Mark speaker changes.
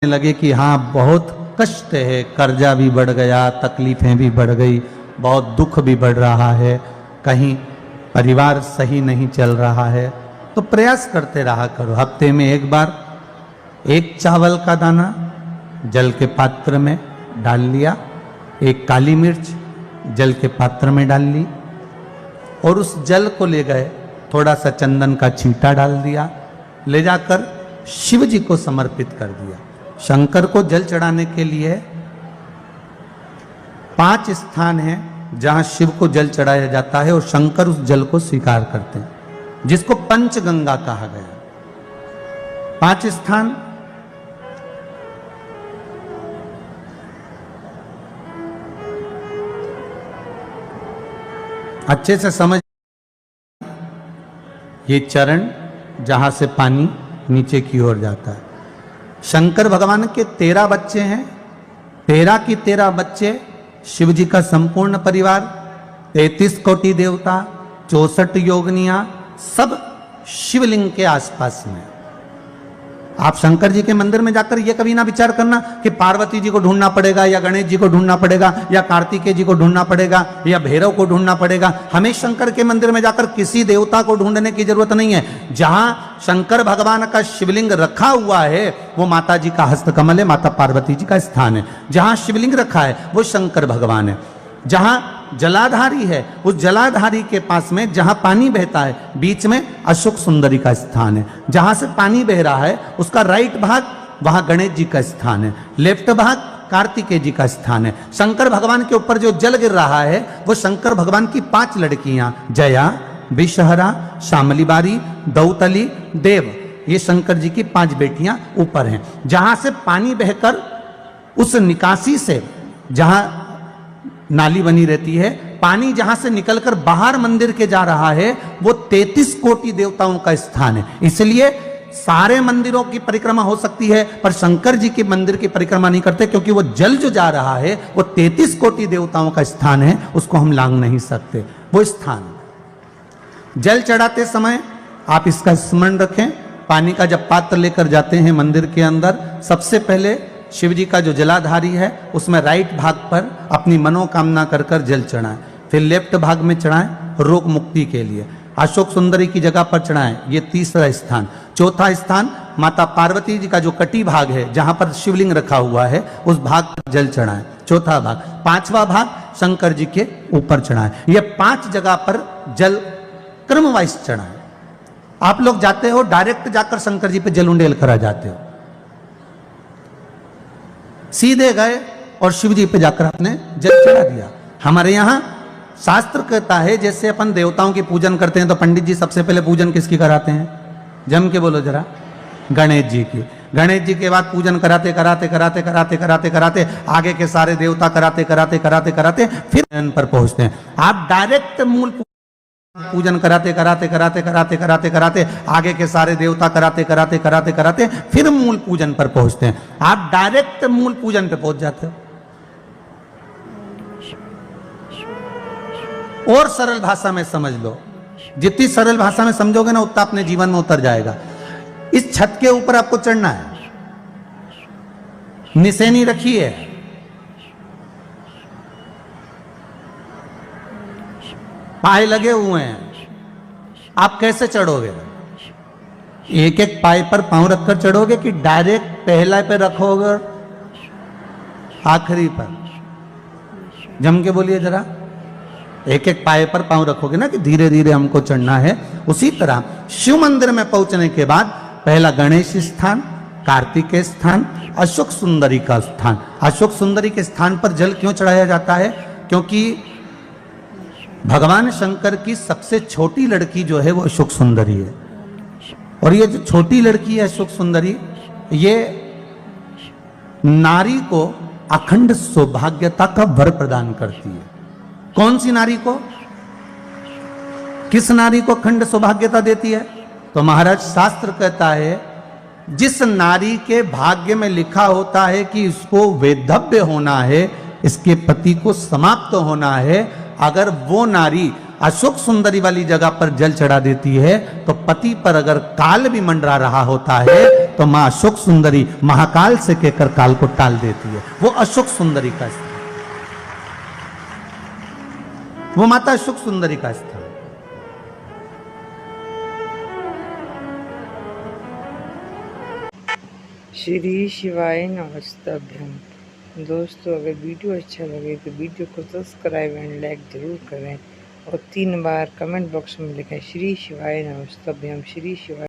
Speaker 1: लगे कि हाँ बहुत कष्ट है, कर्जा भी बढ़ गया, तकलीफें भी बढ़ गई, बहुत दुख भी बढ़ रहा है, कहीं परिवार सही नहीं चल रहा है, तो प्रयास करते रहा करो। हफ्ते में एक बार एक चावल का दाना जल के पात्र में डाल लिया, एक काली मिर्च जल के पात्र में डाल ली और उस जल को ले गए, थोड़ा सा चंदन का छींटा डाल दिया, ले जाकर शिव जी को समर्पित कर दिया। शंकर को जल चढ़ाने के लिए 5 स्थान हैं जहां शिव को जल चढ़ाया जाता है और शंकर उस जल को स्वीकार करते हैं, जिसको पंचगंगा कहा गया। 5 स्थान अच्छे से समझ। ये चरण जहां से पानी नीचे की ओर जाता है। शंकर भगवान के 13 बच्चे हैं, 13 की 13 बच्चे, शिव जी का संपूर्ण परिवार, 33 कोटि देवता, 64 योगनियां, सब शिवलिंग के आसपास में। आप शंकर जी के मंदिर में जाकर ये कभी ना विचार करना कि पार्वती जी को ढूंढना पड़ेगा या गणेश जी को ढूंढना पड़ेगा या कार्तिकेय जी को ढूंढना पड़ेगा या भैरव को ढूंढना पड़ेगा। हमें शंकर के मंदिर में जाकर किसी देवता को ढूंढने की जरूरत नहीं है। जहां शंकर भगवान का शिवलिंग रखा हुआ है वो माता जी का हस्तकमल है, माता पार्वती जी का स्थान है। जहां शिवलिंग रखा है वो शंकर भगवान है। जहां जलाधारी है उस जलाधारी के पास में जहां पानी बहता है बीच में अशोक सुंदरी का स्थान है। जहां से पानी बह रहा है उसका राइट भाग वहां गणेश जी का स्थान है, लेफ्ट भाग कार्तिकेय जी का स्थान है। शंकर भगवान के ऊपर जो जल गिर रहा है वो शंकर भगवान की 5 लड़कियां जया, विषहरा, शामली बारी, दौतली, देव, ये शंकर जी की 5 बेटियां ऊपर हैं। जहां से पानी बहकर उस निकासी से, जहां नाली बनी रहती है, पानी जहां से निकलकर बाहर मंदिर के जा रहा है वो 33 कोटि देवताओं का स्थान है। इसलिए सारे मंदिरों की परिक्रमा हो सकती है पर शंकर जी के मंदिर की परिक्रमा नहीं करते, क्योंकि वो जल जो जा रहा है वो 33 कोटि देवताओं का स्थान है, उसको हम लांघ नहीं सकते। वो स्थान जल चढ़ाते समय आप इसका स्मरण रखें। पानी का जब पात्र लेकर जाते हैं मंदिर के अंदर, सबसे पहले शिव जी का जो जलाधारी है उसमें राइट भाग पर अपनी मनोकामना कर कर जल चढ़ाएं, फिर लेफ्ट भाग में चढ़ाएं रोग मुक्ति के लिए। अशोक सुंदरी की जगह पर चढ़ाएं, ये 3रा स्थान। 4था स्थान माता पार्वती जी का जो कटी भाग है जहां पर शिवलिंग रखा हुआ है उस भाग पर जल चढ़ाएं, 4था भाग। 5वां भाग शंकर जी के ऊपर चढ़ाएं। ये 5 जगह पर जल क्रम वाइज चढ़ाएं। आप लोग जाते हो डायरेक्ट जाकर शंकर जी पे जल उंडेल करा जाते हो, सीधे गए और शिव जी पे जाकर आपने जल चढ़ा दिया। हमारे यहाँ शास्त्र कहता है जैसे अपन देवताओं की पूजन करते हैं तो पंडित जी सबसे पहले पूजन किसकी कराते हैं? जम के बोलो जरा, गणेश जी की। गणेश जी के बाद पूजन कराते कराते कराते कराते कराते कराते आगे के सारे देवता कराते कराते कराते कराते फिर पर पहुंचते हैं। आप डायरेक्ट मूल पूजन कराते कराते कराते कराते कराते कराते आगे के सारे देवता कराते कराते कराते कराते फिर मूल पूजन पर पहुंचते हैं। आप डायरेक्ट मूल पूजन पे पहुंच जाते हो। और सरल भाषा में समझ लो, जितनी सरल भाषा में समझोगे ना उतना अपने जीवन में उतर जाएगा। इस छत के ऊपर आपको चढ़ना है, निशानी रखी है, पाए लगे हुए हैं, आप कैसे चढ़ोगे? एक एक पाए पर पांव रखकर चढ़ोगे कि डायरेक्ट पहला पे रखोगे आखिरी पर? जम के बोलिए जरा, एक एक पाए पर पांव रखोगे ना कि धीरे धीरे हमको चढ़ना है। उसी तरह शिव मंदिर में पहुंचने के बाद पहला गणेश स्थान, कार्तिकेय स्थान, अशोक सुंदरी का स्थान। अशोक सुंदरी के स्थान पर जल क्यों चढ़ाया जाता है? क्योंकि भगवान शंकर की सबसे छोटी लड़की जो है वो अशोक सुंदरी है, और ये जो छोटी लड़की है अशोक सुंदरी, ये नारी को अखंड सौभाग्यता का वर प्रदान करती है। कौन सी नारी को? किस नारी को अखंड सौभाग्यता देती है? तो महाराज शास्त्र कहता है जिस नारी के भाग्य में लिखा होता है कि इसको वैधव्य होना है, इसके पति को समाप्त होना है, अगर वो नारी अशोक सुंदरी वाली जगह पर जल चढ़ा देती है तो पति पर अगर काल भी मंडरा रहा होता है तो मां अशोक सुंदरी महाकाल से कहकर काल को टाल देती है। वो अशोक सुंदरी का स्थान, वो माता अशोक सुंदरी का स्थान।
Speaker 2: श्री शिवाय नमस्तभ्यम। दोस्तों, अगर वीडियो अच्छा लगे तो वीडियो को सब्सक्राइब एंड लाइक जरूर करें और 3 बार कमेंट बॉक्स में लिखें श्री शिवाय नमस्तभ्यम, श्री शिवाय।